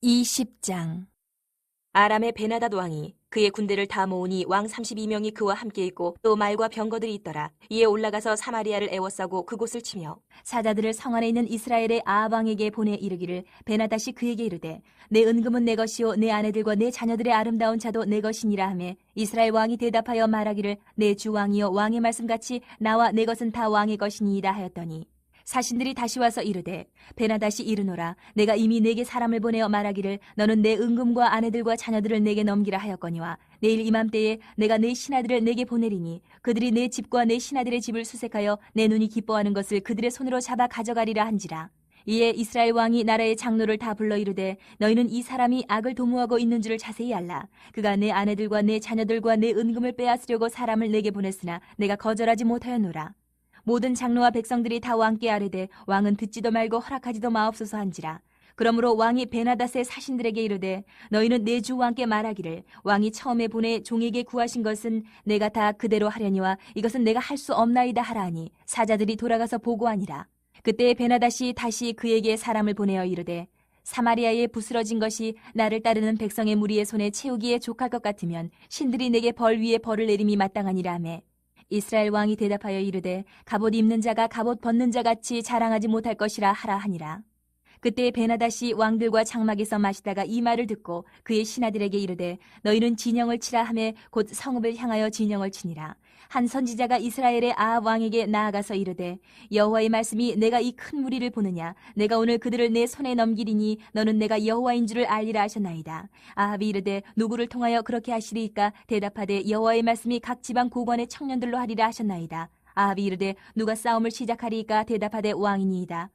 20장. 아람의 베나닷 왕이 그의 군대를 다 모으니 왕 32명이 그와 함께 있고 또 말과 병거들이 있더라. 이에 올라가서 사마리아를 애워싸고 그곳을 치며 사자들을 성 안에 있는 이스라엘의 아합 왕에게 보내 이르기를, 베나닷이 그에게 이르되 내 은금은 내 것이요 내 아내들과 내 자녀들의 아름다운 차도 내 것이니라 하매, 이스라엘 왕이 대답하여 말하기를, 내 주 왕이여 왕의 말씀같이 나와 내 것은 다 왕의 것이니이다 하였더니, 사신들이 다시 와서 이르되, 베나닷이 이르노라, 내가 이미 내게 사람을 보내어 말하기를 너는 내 은금과 아내들과 자녀들을 내게 넘기라 하였거니와, 내일 이맘때에 내가 내 신하들을 내게 보내리니 그들이 내 집과 내 신하들의 집을 수색하여 내 눈이 기뻐하는 것을 그들의 손으로 잡아 가져가리라 한지라. 이에 이스라엘 왕이 나라의 장로를 다 불러 이르되, 너희는 이 사람이 악을 도모하고 있는 줄을 자세히 알라. 그가 내 아내들과 내 자녀들과 내 은금을 빼앗으려고 사람을 내게 보냈으나 내가 거절하지 못하였노라. 모든 장로와 백성들이 다 왕께 아뢰되 왕은 듣지도 말고 허락하지도 마옵소서 한지라. 그러므로 왕이 베나닷의 사신들에게 이르되, 너희는 내 주 왕께 말하기를, 왕이 처음에 보내 종에게 구하신 것은 내가 다 그대로 하려니와 이것은 내가 할 수 없나이다 하라 하니, 사자들이 돌아가서 보고하니라. 그때 베나닷이 다시 그에게 사람을 보내어 이르되, 사마리아에 부스러진 것이 나를 따르는 백성의 무리의 손에 채우기에 족할 것 같으면 신들이 내게 벌 위에 벌을 내림이 마땅하니라 하매, 이스라엘 왕이 대답하여 이르되, 갑옷 입는 자가 갑옷 벗는 자 같이 자랑하지 못할 것이라 하라 하니라. 그때 베나닷이 왕들과 장막에서 마시다가 이 말을 듣고 그의 신하들에게 이르되, 너희는 진영을 치라 하매 곧 성읍을 향하여 진영을 치니라. 한 선지자가 이스라엘의 아합 왕에게 나아가서 이르되, 여호와의 말씀이 내가 이 큰 무리를 보느냐, 내가 오늘 그들을 내 손에 넘기리니 너는 내가 여호와인 줄을 알리라 하셨나이다. 아합이 이르되, 누구를 통하여 그렇게 하시리이까? 대답하되, 여호와의 말씀이 각 지방 고관의 청년들로 하리라 하셨나이다. 아합이 이르되, 누가 싸움을 시작하리이까? 대답하되, 왕이니이다.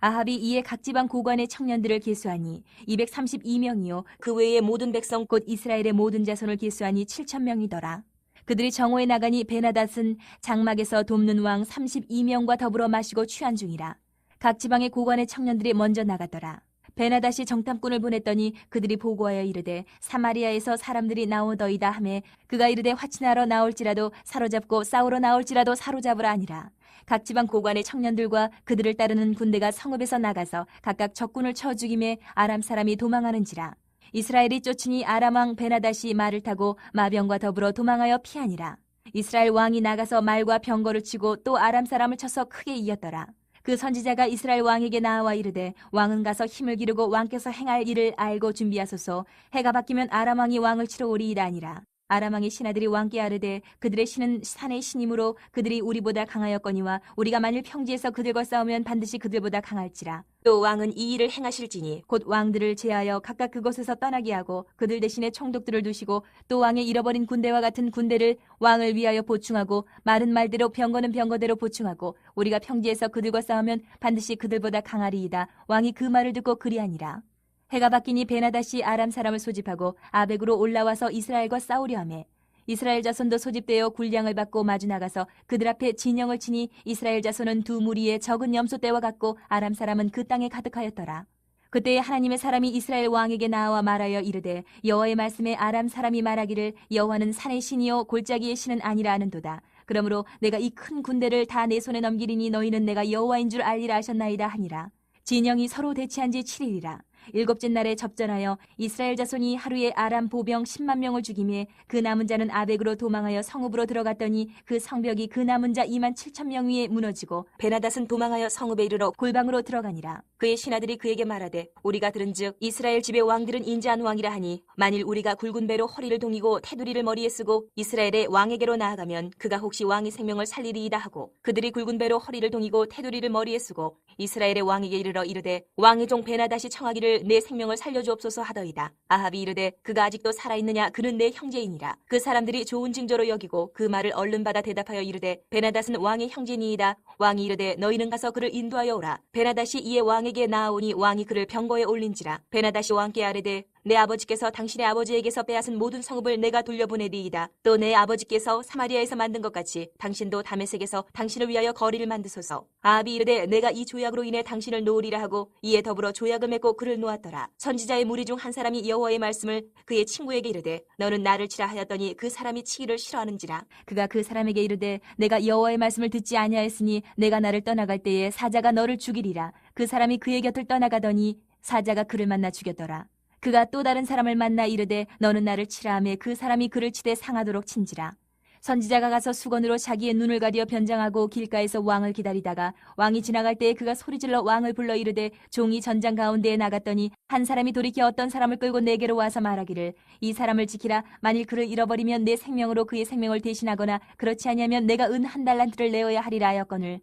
아합이 이에 각 지방 고관의 청년들을 계수하니 232명이요 그 외의 모든 백성 곧 이스라엘의 모든 자손을 계수하니 7,000명이더라. 그들이 정오에 나가니 베나닷은 장막에서 돕는 왕 32명과 더불어 마시고 취한 중이라. 각 지방의 고관의 청년들이 먼저 나갔더라. 베나닷이 정탐꾼을 보냈더니 그들이 보고하여 이르되, 사마리아에서 사람들이 나오더이다 하매, 그가 이르되 화친하러 나올지라도 사로잡고 싸우러 나올지라도 사로잡으라 하니라. 각 지방 고관의 청년들과 그들을 따르는 군대가 성읍에서 나가서 각각 적군을 쳐 죽임에 아람 사람이 도망하는지라. 이스라엘이 쫓으니 아람 왕 베나닷이 말을 타고 마병과 더불어 도망하여 피하니라. 이스라엘 왕이 나가서 말과 병거를 치고 또 아람 사람을 쳐서 크게 이겼더라. 그 선지자가 이스라엘 왕에게 나와 이르되, 왕은 가서 힘을 기르고 왕께서 행할 일을 알고 준비하소서. 해가 바뀌면 아람 왕이 왕을 치러 오리이다 하니라. 아람 왕의 신하들이 왕께 아뢰되, 그들의 신은 산의 신이므로 그들이 우리보다 강하였거니와 우리가 만일 평지에서 그들과 싸우면 반드시 그들보다 강할지라. 또 왕은 이 일을 행하실지니 곧 왕들을 제하여 각각 그곳에서 떠나게 하고 그들 대신에 총독들을 두시고, 또 왕의 잃어버린 군대와 같은 군대를 왕을 위하여 보충하고, 말은 말대로 병거는 병거대로 보충하고, 우리가 평지에서 그들과 싸우면 반드시 그들보다 강하리이다. 왕이 그 말을 듣고 그리하니라. 해가 바뀌니 베나닷이 아람 사람을 소집하고 아벡으로 올라와서 이스라엘과 싸우려 하매, 이스라엘 자손도 소집되어 군량을 받고 마주 나가서 그들 앞에 진영을 치니, 이스라엘 자손은 두 무리의 적은 염소 떼와 같고 아람 사람은 그 땅에 가득하였더라. 그때 하나님의 사람이 이스라엘 왕에게 나와 말하여 이르되, 여호와의 말씀에 아람 사람이 말하기를, 여호와는 산의 신이요 골짜기의 신은 아니라 하는도다. 그러므로 내가 이 큰 군대를 다 내 손에 넘기리니 너희는 내가 여호와인 줄 알리라 하셨나이다 하니라. 진영이 서로 대치한 지 7일이라. 일곱째 날에 접전하여 이스라엘 자손이 하루에 아람 보병 10만 명을 죽이며, 그 남은 자는 아벡으로 도망하여 성읍으로 들어갔더니 그 성벽이 그 남은 자 2만 7천 명 위에 무너지고, 베나닷은 도망하여 성읍에 이르러 골방으로 들어가니라. 그의 신하들이 그에게 말하되, 우리가 들은즉 이스라엘 집의 왕들은 인자한 왕이라 하니, 만일 우리가 굵은 배로 허리를 동이고 테두리를 머리에 쓰고 이스라엘의 왕에게로 나아가면 그가 혹시 왕의 생명을 살리리이다 하고, 그들이 굵은 배로 허리를 동이고 테두리를 머리에 쓰고 이스라엘의 왕에게 이르러 이르되, 왕의 종 베나닷이 청하기를 내 생명을 살려주옵소서 하더이다. 아합이 이르되, 그가 아직도 살아있느냐? 그는 내 형제이니라. 그 사람들이 좋은 징조로 여기고 그 말을 얼른 받아 대답하여 이르되, 베나닷은 왕의 형제니이다. 왕이 이르되, 너희는 가서 그를 인도하여 오라. 베나닷이 이에 왕에게 나아오니 왕이 그를 병거에 올린지라. 베나닷이 왕께 아뢰되, 내 아버지께서 당신의 아버지에게서 빼앗은 모든 성읍을 내가 돌려보내리이다. 또 내 아버지께서 사마리아에서 만든 것 같이 당신도 다메섹에서 당신을 위하여 거리를 만드소서. 아합이 이르되, 내가 이 조약으로 인해 당신을 놓으리라 하고 이에 더불어 조약을 맺고 그를 놓았더라. 선지자의 무리 중 한 사람이 여호와의 말씀을 그의 친구에게 이르되, 너는 나를 치라 하였더니 그 사람이 치기를 싫어하는지라. 그가 그 사람에게 이르되, 내가 여호와의 말씀을 듣지 아니하였으니 내가 나를 떠나갈 때에 사자가 너를 죽이리라. 그 사람이 그의 곁을 떠나가더니 사자가 그를 만나 죽였더라. 그가 또 다른 사람을 만나 이르되 너는 나를 치라 하매 그 사람이 그를 치되 상하도록 친지라. 선지자가 가서 수건으로 자기의 눈을 가리어 변장하고 길가에서 왕을 기다리다가 왕이 지나갈 때에 그가 소리질러 왕을 불러 이르되 종이 전장 가운데에 나갔더니 한 사람이 돌이켜 어떤 사람을 끌고 내게로 와서 말하기를 이 사람을 지키라. 만일 그를 잃어버리면 내 생명으로 그의 생명을 대신하거나 그렇지 아니하면 내가 은 1달란트를 내어야 하리라 하였거늘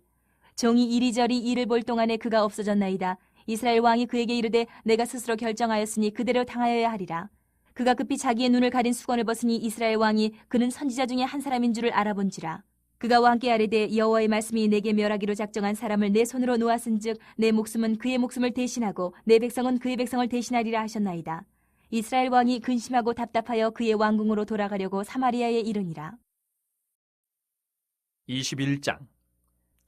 종이 이리저리 이를 볼 동안에 그가 없어졌나이다. 이스라엘 왕이 그에게 이르되 내가 스스로 결정하였으니 그대로 당하여야 하리라. 그가 급히 자기의 눈을 가린 수건을 벗으니 이스라엘 왕이 그는 선지자 중에 한 사람인 줄을 알아본지라. 그가 왕께 아뢰되 여호와의 말씀이 내게 멸하기로 작정한 사람을 내 손으로 놓았은즉 내 목숨은 그의 목숨을 대신하고 내 백성은 그의 백성을 대신하리라 하셨나이다. 이스라엘 왕이 근심하고 답답하여 그의 왕궁으로 돌아가려고 사마리아에 이르니라. 21장.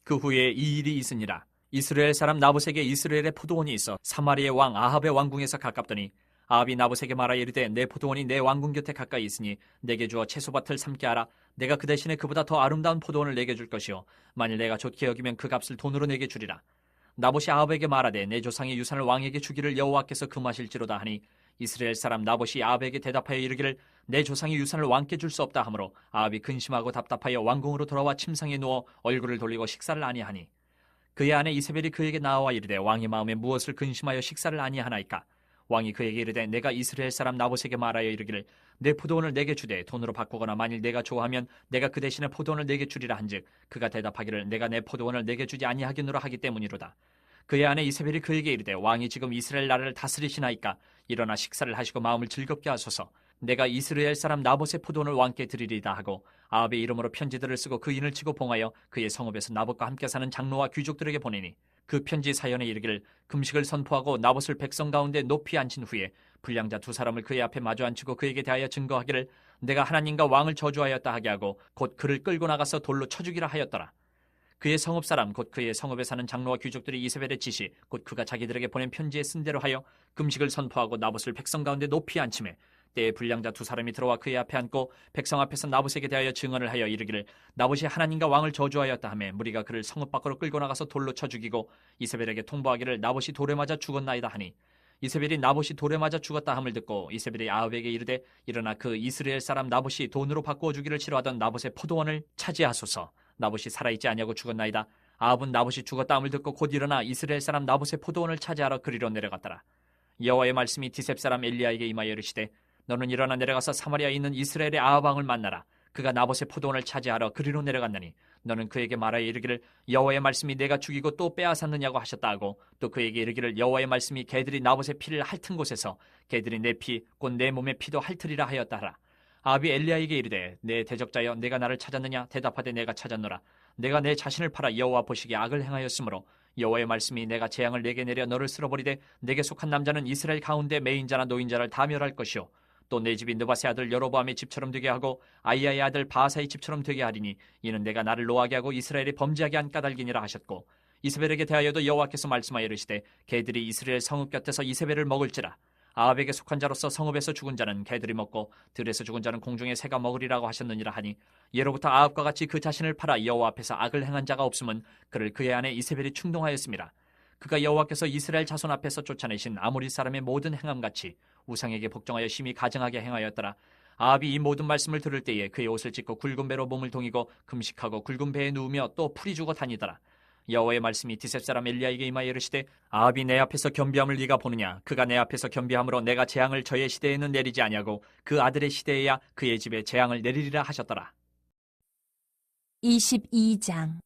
그 후에 이 일이 있으니라. 이스라엘 사람 나봇에게 이스라엘의 포도원이 있어 사마리아의 왕 아합의 왕궁에서 가깝더니 아합이 나봇에게 말하여 이르되 내 포도원이 내 왕궁 곁에 가까이 있으니 내게 주어 채소밭을 삼게 하라. 내가 그 대신에 그보다 더 아름다운 포도원을 내게 줄 것이요 만일 내가 좋게 여기면 그 값을 돈으로 내게 주리라. 나봇이 아합에게 말하되 내 조상의 유산을 왕에게 주기를 여호와께서 금하실지로다 하니 이스라엘 사람 나봇이 아합에게 대답하여 이르기를 내 조상의 유산을 왕께 줄 수 없다 하므로 아합이 근심하고 답답하여 왕궁으로 돌아와 침상에 누워 얼굴을 돌리고 식사를 아니하니 그의 아내 이세벨이 그에게 나와 이르되 왕의 마음에 무엇을 근심하여 식사를 아니하나이까. 왕이 그에게 이르되 내가 이스라엘 사람 나봇에게 말하여 이르기를 내 포도원을 내게 주되 돈으로 바꾸거나 만일 내가 좋아하면 내가 그 대신에 포도원을 내게 주리라 한즉 그가 대답하기를 내가 내 포도원을 내게 주지 아니하겠노라 하기 때문이로다. 그의 아내 이세벨이 그에게 이르되 왕이 지금 이스라엘 나라를 다스리시나이까. 일어나 식사를 하시고 마음을 즐겁게 하소서. 내가 이스라엘 사람 나봇의 포도원을 왕께 드리리다 하고 아합의 이름으로 편지들을 쓰고 그 인을 치고 봉하여 그의 성읍에서 나봇과 함께 사는 장로와 귀족들에게 보내니 그 편지 사연에 이르기를 금식을 선포하고 나봇을 백성 가운데 높이 앉힌 후에 불량자 2사람을 그의 앞에 마주 앉히고 그에게 대하여 증거하기를 내가 하나님과 왕을 저주하였다 하게 하고 곧 그를 끌고 나가서 돌로 쳐 죽이라 하였더라. 그의 성읍 사람 곧 그의 성읍에 사는 장로와 귀족들이 이세벨의 지시 곧 그가 자기들에게 보낸 편지에 쓴 대로 하여 금식을 선포하고 나봇을 백성 가운데 높이 앉히매 때에 불량자 2사람이 들어와 그의 앞에 앉고 백성 앞에서 나봇에게 대하여 증언을 하여 이르기를 나봇이 하나님과 왕을 저주하였다 하며 무리가 그를 성읍 밖으로 끌고 나가서 돌로 쳐 죽이고 이세벨에게 통보하기를 나봇이 돌에 맞아 죽었나이다 하니 이세벨이 나봇이 돌에 맞아 죽었다 함을 듣고 이세벨이 아합에게 이르되 일어나 그 이스라엘 사람 나봇이 돈으로 바꾸어 주기를 싫어하던 나봇의 포도원을 차지하소서. 나봇이 살아있지 아니하고 죽었나이다. 아합은 나봇이 죽었다 함을 듣고 곧 일어나 이스라엘 사람 나봇의 포도원을 차지하러 그리로 내려갔더라. 여호와의 말씀이 디셉 사람 엘리야에게 임하여 이르시되 너는 일어나 내려가서 사마리아에 있는 이스라엘의 아합 왕을 만나라. 그가 나봇의 포도원을 차지하러 그리로 내려갔나니 너는 그에게 말하여 이르기를 여호와의 말씀이 내가 죽이고 또 빼앗았느냐고 하셨다 하고 또 그에게 이르기를 여호와의 말씀이 개들이 나봇의 피를 핥은 곳에서 개들이 내 피 곧 내 몸의 피도 핥으리라 하였다 하라. 아합이 엘리야에게 이르되 내 대적자여 내가 나를 찾았느냐. 대답하되 내가 찾았노라. 내가 내 자신을 팔아 여호와 보시기에 악을 행하였으므로 여호와의 말씀이 내가 재앙을 내게 내려 너를 쓸어버리되 내게 속한 남자는 이스라엘 가운데 매인자나 노인자를 다 멸할 것이요 또 내 집이 느바세 아들 여로보암의 집처럼 되게 하고 아이야의 아들 바사의 집처럼 되게 하리니 이는 내가 나를 노하게 하고 이스라엘이 범죄하게 한 까닭이니라 하셨고 이세벨에게 대하여도 여호와께서 말씀하여 이르시되 개들이 이스라엘 성읍 곁에서 이세벨을 먹을지라. 아합에게 속한 자로서 성읍에서 죽은 자는 개들이 먹고 들에서 죽은 자는 공중의 새가 먹으리라고 하셨느니라 하니 예로부터 아합과 같이 그 자신을 팔아 여호와 앞에서 악을 행한 자가 없음은 그를 그의 아내 이세벨이 충동하였습니다. 그가 여호와께서 이스라엘 자손 앞에서 쫓아내신 아모리 사람의 모든 행함같이 우상에게 복종하여 심히 가증하게 행하였더라. 아합이 이 모든 말씀을 들을 때에 그의 옷을 찢고 굵은 배로 몸을 동이고 금식하고 굵은 배에 누우며 또 풀이 죽어 다니더라. 여호와의 말씀이 디셉 사람 엘리야에게 임하여 이르시되 아합이 내 앞에서 겸비함을 네가 보느냐. 그가 내 앞에서 겸비함으로 내가 재앙을 저의 시대에는 내리지 아니하고 그 아들의 시대에야 그의 집에 재앙을 내리리라 하셨더라. 22장.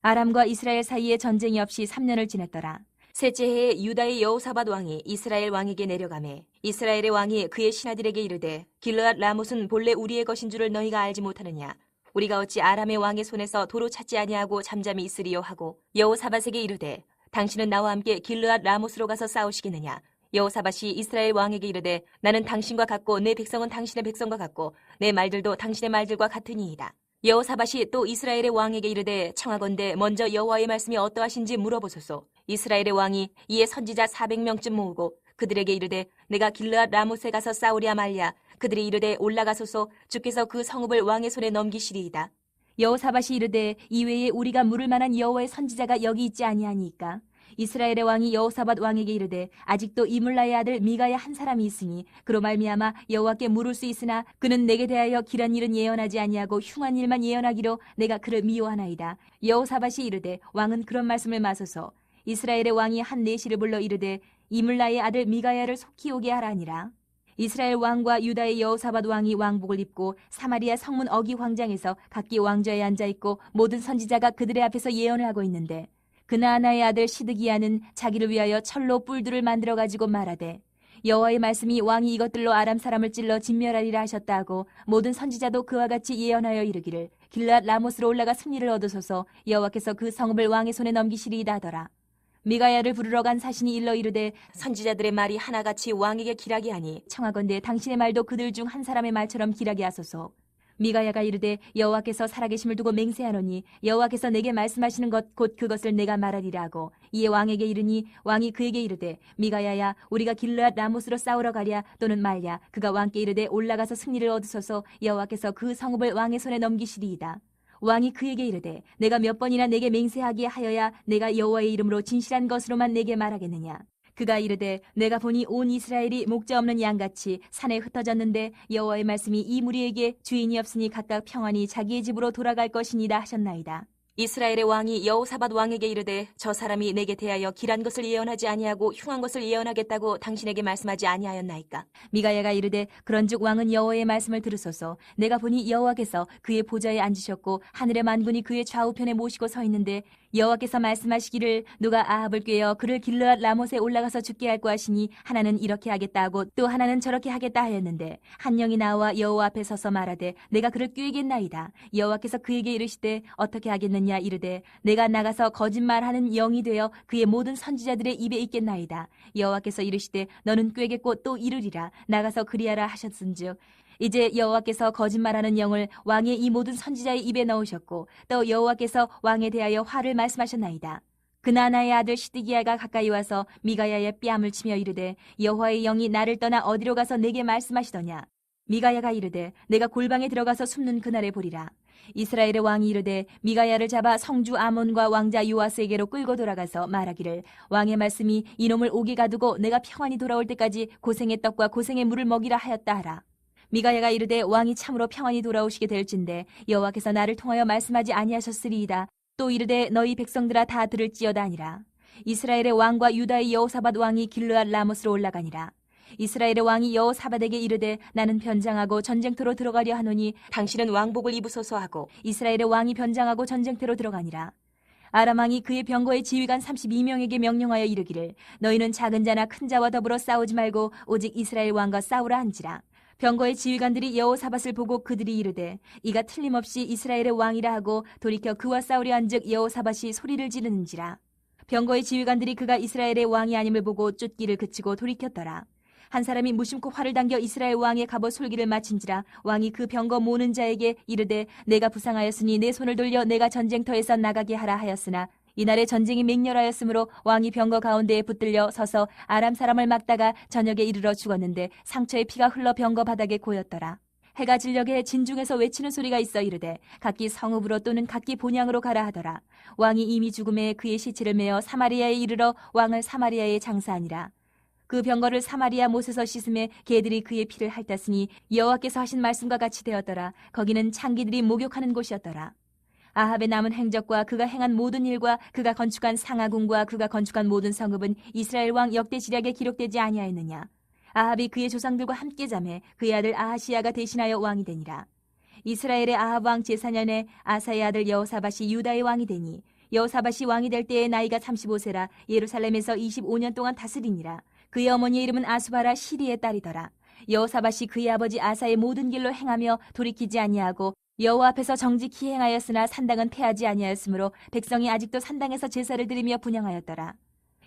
아람과 이스라엘 사이에 전쟁이 없이 3년을 지냈더라. 셋째 해에 유다의 여호사밧 왕이 이스라엘 왕에게 내려가매 이스라엘의 왕이 그의 신하들에게 이르되 길르앗 라못은 본래 우리의 것인 줄을 너희가 알지 못하느냐. 우리가 어찌 아람의 왕의 손에서 도로 찾지 아니하고 잠잠히 있으리요 하고 여호사밧에게 이르되 당신은 나와 함께 길르앗 라못으로 가서 싸우시겠느냐. 여호사밧이 이스라엘 왕에게 이르되 나는 당신과 같고 내 백성은 당신의 백성과 같고 내 말들도 당신의 말들과 같으니이다. 여호사밧이 또 이스라엘의 왕에게 이르되 청하건대 먼저 여호와의 말씀이 어떠하신지 물어보소서. 이스라엘의 왕이 이에 선지자 400명쯤 모으고 그들에게 이르되 내가 길르앗 라못에 가서 싸우랴 말랴. 그들이 이르되 올라가소서. 주께서 그 성읍을 왕의 손에 넘기시리이다. 여호사밧이 이르되 이외에 우리가 물을 만한 여호와의 선지자가 여기 있지 아니하니까. 이스라엘의 왕이 여호사밧 왕에게 이르되 아직도 이물라의 아들 미가야 한 사람이 있으니 그로 말미암아 여호와께 물을 수 있으나 그는 내게 대하여 길한 일은 예언하지 아니하고 흉한 일만 예언하기로 내가 그를 미워하나이다. 여호사밧이 이르되 왕은 그런 말씀을 마소서. 이스라엘의 왕이 한 내시를 불러 이르되 이물라의 아들 미가야를 속히 오게 하라니라. 이스라엘 왕과 유다의 여호사밧 왕이 왕복을 입고 사마리아 성문 어기 광장에서 각기 왕좌에 앉아 있고 모든 선지자가 그들의 앞에서 예언을 하고 있는데 그나아나의 아들 시드기야는 자기를 위하여 철로 뿔들을 만들어 가지고 말하되 여호와의 말씀이 왕이 이것들로 아람 사람을 찔러 진멸하리라 하셨다 하고 모든 선지자도 그와 같이 예언하여 이르기를 길르앗 라못으로 올라가 승리를 얻으소서 여호와께서 그 성읍을 왕의 손에 넘기시리이다 하더라. 미가야를 부르러 간 사신이 일러 이르되 선지자들의 말이 하나같이 왕에게 길하게 하니 청하건대 당신의 말도 그들 중 한 사람의 말처럼 길하게 하소서. 미가야가 이르되 여호와께서 살아계심을 두고 맹세하노니 여호와께서 내게 말씀하시는 것 곧 그것을 내가 말하리라 하고 이에 왕에게 이르니 왕이 그에게 이르되 미가야야 우리가 길르앗 라못으로 싸우러 가랴 또는 말랴. 그가 왕께 이르되 올라가서 승리를 얻으소서 여호와께서 그 성읍을 왕의 손에 넘기시리이다. 왕이 그에게 이르되 내가 몇 번이나 내게 맹세하게 하여야 내가 여호와의 이름으로 진실한 것으로만 내게 말하겠느냐. 그가 이르되 내가 보니 온 이스라엘이 목자 없는 양같이 산에 흩어졌는데 여호와의 말씀이 이 무리에게 주인이 없으니 각각 평안히 자기의 집으로 돌아갈 것이니이다 하셨나이다. 이스라엘의 왕이 여호사밧 왕에게 이르되 저 사람이 내게 대하여 길한 것을 예언하지 아니하고 흉한 것을 예언하겠다고 당신에게 말씀하지 아니하였나이까. 미가야가 이르되 그런즉 왕은 여호와의 말씀을 들으소서. 내가 보니 여호와께서 그의 보좌에 앉으셨고 하늘의 만군이 그의 좌우편에 모시고 서 있는데 여호와께서 말씀하시기를 누가 아합을 꾀어 그를 길르앗 라못에 올라가서 죽게 할고 하시니 하나는 이렇게 하겠다 하고 또 하나는 저렇게 하겠다 하였는데 한 영이 나와 여호와 앞에 서서 말하되 내가 그를 꾀겠나이다. 여호와께서 그에게 이르시되 어떻게 하겠느냐 이르되 내가 나가서 거짓말하는 영이 되어 그의 모든 선지자들의 입에 있겠나이다. 여호와께서 이르시되 너는 꾀겠고 또 이르리라. 나가서 그리하라 하셨은즉 이제 여호와께서 거짓말하는 영을 왕의 이 모든 선지자의 입에 넣으셨고 또 여호와께서 왕에 대하여 화를 말씀하셨나이다. 그나아나의 아들 시드기야가 가까이 와서 미가야의 뺨을 치며 이르되 여호와의 영이 나를 떠나 어디로 가서 내게 말씀하시더냐. 미가야가 이르되 내가 골방에 들어가서 숨는 그날에 보리라. 이스라엘의 왕이 이르되 미가야를 잡아 성주 아몬과 왕자 요아스에게로 끌고 돌아가서 말하기를 왕의 말씀이 이놈을 옥에 가두고 내가 평안히 돌아올 때까지 고생의 떡과 고생의 물을 먹이라 하였다 하라. 미가야가 이르되 왕이 참으로 평안히 돌아오시게 될진데 여호와께서 나를 통하여 말씀하지 아니하셨으리이다. 또 이르되 너희 백성들아 다 들을지어다 하니라. 이스라엘의 왕과 유다의 여호사밧 왕이 길르앗 라못으로 올라가니라. 이스라엘의 왕이 여호사밧에게 이르되 나는 변장하고 전쟁터로 들어가려 하노니 당신은 왕복을 입으소서 하고 이스라엘의 왕이 변장하고 전쟁터로 들어가니라. 아람 왕이 그의 병거의 지휘관 32명에게 명령하여 이르기를 너희는 작은 자나 큰 자와 더불어 싸우지 말고 오직 이스라엘 왕과 싸우라 한지라. 병거의 지휘관들이 여호사밧을 보고 그들이 이르되 이가 틀림없이 이스라엘의 왕이라 하고 돌이켜 그와 싸우려 한즉 여호사밧이 소리를 지르는지라. 병거의 지휘관들이 그가 이스라엘의 왕이 아님을 보고 쫓기를 그치고 돌이켰더라. 한 사람이 무심코 활을 당겨 이스라엘 왕의 갑옷 솔기를 맞힌지라. 왕이 그 병거 모는 자에게 이르되 내가 부상하였으니 내 손을 돌려 내가 전쟁터에서 나가게 하라 하였으나 이날에 전쟁이 맹렬하였으므로 왕이 병거 가운데에 붙들려 서서 아람 사람을 막다가 저녁에 이르러 죽었는데 상처의 피가 흘러 병거 바닥에 고였더라. 해가 질녘에 진중에서 외치는 소리가 있어 이르되 각기 성읍으로 또는 각기 본향으로 가라 하더라. 왕이 이미 죽음에 그의 시체를 메어 사마리아에 이르러 왕을 사마리아에 장사하니라. 그 병거를 사마리아 못에서 씻음에 개들이 그의 피를 핥았으니 여호와께서 하신 말씀과 같이 되었더라. 거기는 창기들이 목욕하는 곳이었더라. 아합의 남은 행적과 그가 행한 모든 일과 그가 건축한 상하궁과 그가 건축한 모든 성읍은 이스라엘 왕 역대 지략에 기록되지 아니하였느냐. 아합이 그의 조상들과 함께 잠해 그의 아들 아하시야가 대신하여 왕이 되니라. 이스라엘의 아합 왕 제4년에 아사의 아들 여호사밧이 유다의 왕이 되니 여호사밧이 왕이 될 때의 나이가 35세라 예루살렘에서 25년 동안 다스리니라. 그의 어머니의 이름은 아수바라 시리의 딸이더라. 여호사밧이 그의 아버지 아사의 모든 길로 행하며 돌이키지 아니하고 여호와 앞에서 정직히 행하였으나 산당은 패하지 아니하였으므로 백성이 아직도 산당에서 제사를 드리며 분향하였더라.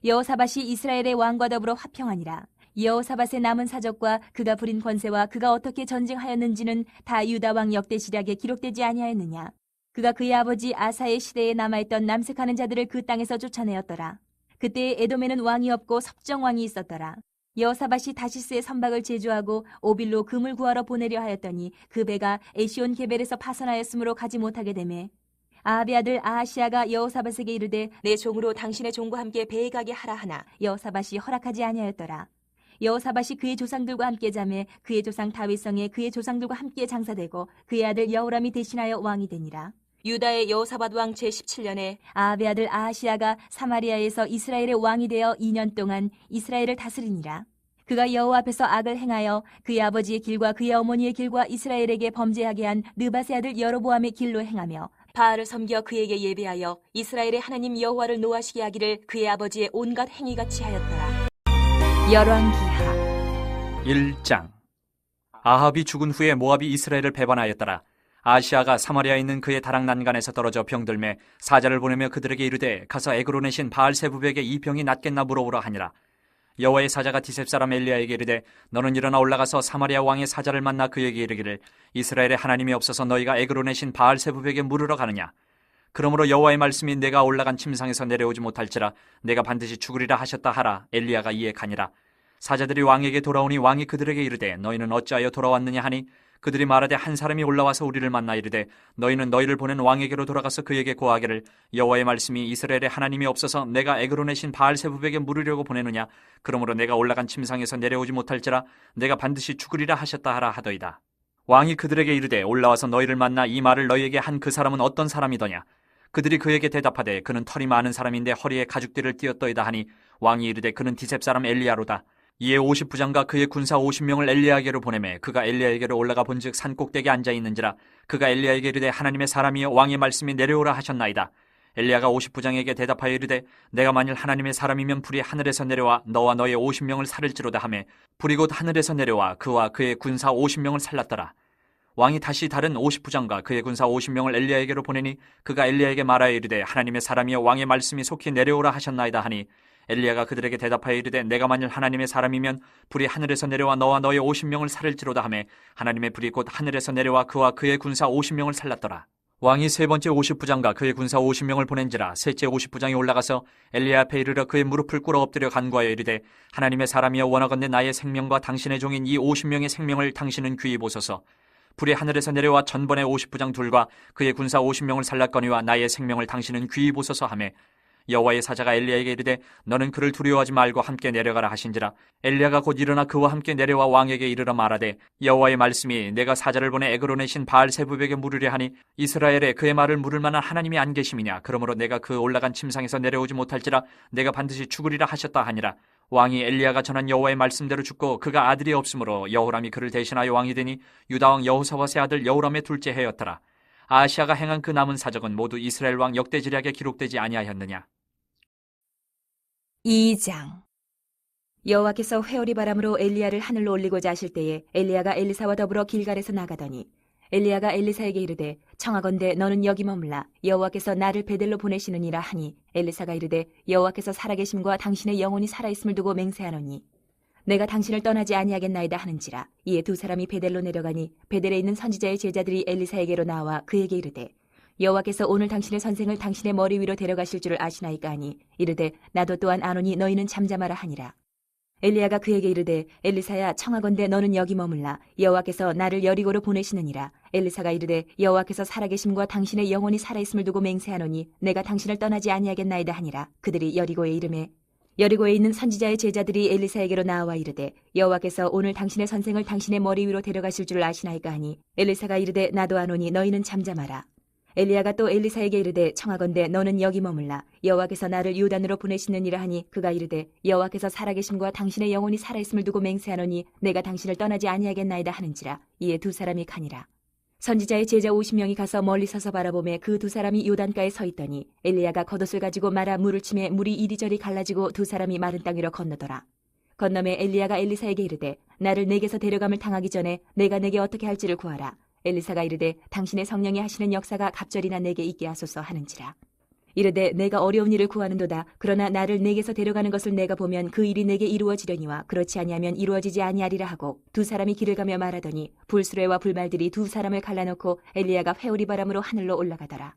여호사밧이 이스라엘의 왕과 더불어 화평하니라. 여호사밧의 남은 사적과 그가 부린 권세와 그가 어떻게 전쟁하였는지는 다 유다 왕 역대 시략에 기록되지 아니하였느냐. 그가 그의 아버지 아사의 시대에 남아있던 남색하는 자들을 그 땅에서 쫓아내었더라. 그때 에돔에는 왕이 없고 섭정왕이 있었더라. 여호사밧이 다시스의 선박을 제조하고 오빌로 금을 구하러 보내려 하였더니 그 배가 에시온 게벨에서 파선하였으므로 가지 못하게 되매 아합의 아들 아하시아가 여호사밧에게 이르되 내 종으로 당신의 종과 함께 배에 가게 하라 하나 여호사밧이 허락하지 아니하였더라. 여호사밧이 그의 조상들과 함께 자매 그의 조상 다윗성에 그의 조상들과 함께 장사되고 그의 아들 여호람이 대신하여 왕이 되니라. 유다의 여호사밧 왕 제17년에 아합의 아들 아하시아가 사마리아에서 이스라엘의 왕이 되어 2년 동안 이스라엘을 다스리니라. 그가 여호와 앞에서 악을 행하여 그의 아버지의 길과 그의 어머니의 길과 이스라엘에게 범죄하게 한 느밧의 아들 여로보암의 길로 행하며 바알을 섬겨 그에게 예배하여 이스라엘의 하나님 여호와를 노하시게 하기를 그의 아버지의 온갖 행위같이 하였더라. 열왕기하 1장. 아합이 죽은 후에 모압이 이스라엘을 배반하였더라. 아시아가 사마리아에 있는 그의 다락 난간에서 떨어져 병들매 사자를 보내며 그들에게 이르되 가서 에그론의 신 바알세부백에 이 병이 낫겠나 물어보라 하니라. 여호와의 사자가 디셉 사람 엘리야에게 이르되 너는 일어나 올라가서 사마리아 왕의 사자를 만나 그에게 이르기를 이스라엘의 하나님이 없어서 너희가 에그론의 신 바알세부백에 물으러 가느냐. 그러므로 여호와의 말씀이 내가 올라간 침상에서 내려오지 못할지라 내가 반드시 죽으리라 하셨다 하라. 엘리야가 이에 가니라. 사자들이 왕에게 돌아오니 왕이 그들에게 이르되 너희는 어찌하여 돌아왔느냐 하니 그들이 말하되 한 사람이 올라와서 우리를 만나 이르되 너희는 너희를 보낸 왕에게로 돌아가서 그에게 고하기를 여호와의 말씀이 이스라엘의 하나님이 없어서 내가 에그론의 신 바알세부백에 물으려고 보내느냐. 그러므로 내가 올라간 침상에서 내려오지 못할지라 내가 반드시 죽으리라 하셨다 하라 하더이다. 왕이 그들에게 이르되 올라와서 너희를 만나 이 말을 너희에게 한 그 사람은 어떤 사람이더냐. 그들이 그에게 대답하되 그는 털이 많은 사람인데 허리에 가죽띠를 띠었더이다 하니 왕이 이르되 그는 디셉 사람 엘리야로다. 이에 50부장과 그의 군사 50명을 엘리야에게로 보내매 그가 엘리야에게로 올라가 본즉 산 꼭대기에 앉아 있는지라. 그가 엘리야에게 이르되 하나님의 사람이여 왕의 말씀이 내려오라 하셨나이다. 엘리야가 50부장에게 대답하여 이르되 내가 만일 하나님의 사람이면 불이 하늘에서 내려와 너와 너의 50명을 살릴지로다 하매 불이 곧 하늘에서 내려와 그와 그의 군사 50명을 살랐더라. 왕이 다시 다른 50부장과 그의 군사 50명을 엘리야에게로 보내니 그가 엘리야에게 말하여 이르되 하나님의 사람이여 왕의 말씀이 속히 내려오라 하셨나이다 하니 엘리야가 그들에게 대답하여 이르되 내가 만일 하나님의 사람이면 불이 하늘에서 내려와 너와 너의 50명을 살릴지로다 하매 하나님의 불이 곧 하늘에서 내려와 그와 그의 군사 50명을 살랐더라. 왕이 세 번째 50부장과 그의 군사 50명을 보낸지라 셋째 50부장이 올라가서 엘리야 앞에 이르러 그의 무릎을 꿇어 엎드려 간구하여 이르되 하나님의 사람이여 원하건대 나의 생명과 당신의 종인 이 50명의 생명을 당신은 귀히 보소서. 불이 하늘에서 내려와 전번의 50부장 둘과 그의 군사 50명을 살랐거니와 나의 생명을 당신은 귀히 보소서 하매 여호와의 사자가 엘리야에게 이르되 너는 그를 두려워하지 말고 함께 내려가라 하신지라. 엘리야가 곧 일어나 그와 함께 내려와 왕에게 이르러 말하되 여호와의 말씀이 내가 사자를 보내 에그론의 신 바알세부백에 물으려 하니 이스라엘에 그의 말을 물을 만한 하나님이 안 계심이냐. 그러므로 내가 그 올라간 침상에서 내려오지 못할지라 내가 반드시 죽으리라 하셨다 하니라. 왕이 엘리야가 전한 여호와의 말씀대로 죽고 그가 아들이 없으므로 여호람이 그를 대신하여 왕이 되니 유다왕 여호사밧의 아들 여호람의 둘째 해였더라. 아하시아가 행한 그 남은 사적은 모두 이스라엘 왕 역대지략에 기록되지 아니하였느냐. 2장. 여호와께서 회오리 바람으로 엘리야를 하늘로 올리고자 하실 때에 엘리야가 엘리사와 더불어 길갈에서 나가더니 엘리야가 엘리사에게 이르되 청하건대 너는 여기 머물라 여호와께서 나를 베델로 보내시느니라 하니 엘리사가 이르되 여호와께서 살아계심과 당신의 영혼이 살아있음을 두고 맹세하노니 내가 당신을 떠나지 아니하겠나이다 하는지라. 이에 두 사람이 베델로 내려가니 베델에 있는 선지자의 제자들이 엘리사에게로 나와 그에게 이르되 여호와께서 오늘 당신의 선생을 당신의 머리 위로 데려가실 줄을 아시나이까 하니 이르되 나도 또한 아노니 너희는 잠잠하라 하니라. 엘리야가 그에게 이르되 엘리사야 청하건대 너는 여기 머물라 여호와께서 나를 여리고로 보내시느니라. 엘리사가 이르되 여호와께서 살아계심과 당신의 영혼이 살아있음을 두고 맹세하노니 내가 당신을 떠나지 아니하겠나이다 하니라. 그들이 여리고에 이르매 여리고에 있는 선지자의 제자들이 엘리사에게로 나와 이르되 여호와께서 오늘 당신의 선생을 당신의 머리 위로 데려가실 줄을 아시나이까 하니 엘리사가 이르되 나도 아노니 너희는 잠잠하라. 엘리야가 또 엘리사에게 이르되 청하건대 너는 여기 머물라 여호와께서 나를 요단으로 보내시느니라 하니 그가 이르되 여호와께서 살아계심과 당신의 영혼이 살아있음을 두고 맹세하노니 내가 당신을 떠나지 아니하겠나이다 하는지라. 이에 두 사람이 가니라. 선지자의 제자 50명이 가서 멀리 서서 바라보매 그 두 사람이 요단가에 서 있더니 엘리야가 겉옷을 가지고 말아 물을 치매 물이 이리저리 갈라지고 두 사람이 마른 땅 위로 건너더라. 건너매 엘리야가 엘리사에게 이르되 나를 내게서 데려감을 당하기 전에 내가 내게 어떻게 할지를 구하라. 엘리사가 이르되 당신의 성령이 하시는 역사가 갑절이나 내게 있게 하소서 하는지라. 이르되 내가 어려운 일을 구하는도다. 그러나 나를 내게서 데려가는 것을 내가 보면 그 일이 내게 이루어지려니와 그렇지 아니하면 이루어지지 아니하리라 하고 두 사람이 길을 가며 말하더니 불수레와 불말들이 두 사람을 갈라놓고 엘리야가 회오리 바람으로 하늘로 올라가더라.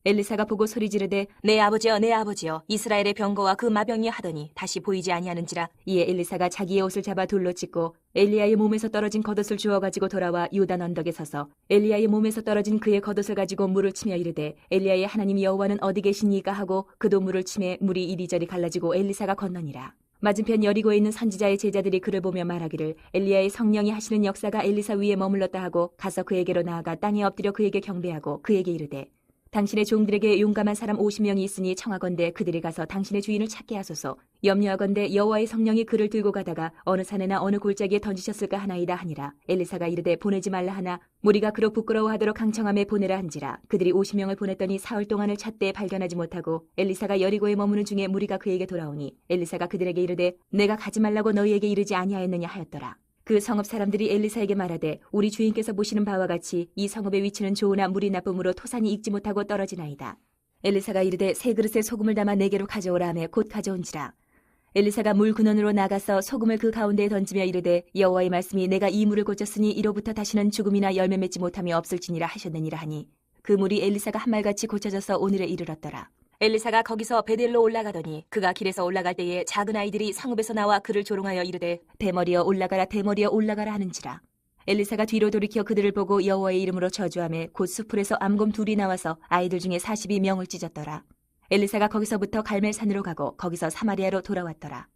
엘리사가 보고 소리 지르되 내 아버지여 내 아버지여 이스라엘의 병거와 그 마병이 하더니 다시 보이지 아니하는지라. 이에 엘리사가 자기의 옷을 잡아 돌로 찢고 엘리야의 몸에서 떨어진 겉옷을 주워 가지고 돌아와 요단 언덕에 서서 엘리야의 몸에서 떨어진 그의 겉옷을 가지고 물을 치며 이르되 엘리야의 하나님 여호와는 어디 계시니까 하고 그도 물을 치매 물이 이리저리 갈라지고 엘리사가 건너니라. 맞은편 여리고에 있는 선지자의 제자들이 그를 보며 말하기를 엘리야의 성령이 하시는 역사가 엘리사 위에 머물렀다 하고 가서 그에게로 나아가 땅에 엎드려 그에게 경배하고 그에게 이르되 당신의 종들에게 용감한 사람 50명이 있으니 청하건대 그들이 가서 당신의 주인을 찾게 하소서. 염려하건대 여호와의 성령이 그를 들고 가다가 어느 산에나 어느 골짜기에 던지셨을까 하나이다 하니라. 엘리사가 이르되 보내지 말라 하나 무리가 그로 부끄러워하도록 강청함에 보내라 한지라. 그들이 50명을 보냈더니 사흘 동안을 찾되 발견하지 못하고 엘리사가 여리고에 머무는 중에 무리가 그에게 돌아오니 엘리사가 그들에게 이르되 내가 가지 말라고 너희에게 이르지 아니하였느냐 하였더라. 그 성읍 사람들이 엘리사에게 말하되 우리 주인께서 보시는 바와 같이 이 성읍의 위치는 좋으나 물이 나쁨으로 토산이 익지 못하고 떨어지나이다. 엘리사가 이르되 세 그릇에 소금을 담아 내게로 가져오라 하며 곧 가져온지라. 엘리사가 물 근원으로 나가서 소금을 그 가운데에 던지며 이르되 여호와의 말씀이 내가 이 물을 고쳤으니 이로부터 다시는 죽음이나 열매 맺지 못함이 없을지니라 하셨느니라 하니 그 물이 엘리사가 한 말같이 고쳐져서 오늘에 이르렀더라. 엘리사가 거기서 베델로 올라가더니 그가 길에서 올라갈 때에 작은 아이들이 성읍에서 나와 그를 조롱하여 이르되 대머리여 올라가라 대머리여 올라가라 하는지라. 엘리사가 뒤로 돌이켜 그들을 보고 여호와의 이름으로 저주하며 곧 수풀에서 암곰 둘이 나와서 아이들 중에 42명을 찢었더라. 엘리사가 거기서부터 갈멜산으로 가고 거기서 사마리아로 돌아왔더라.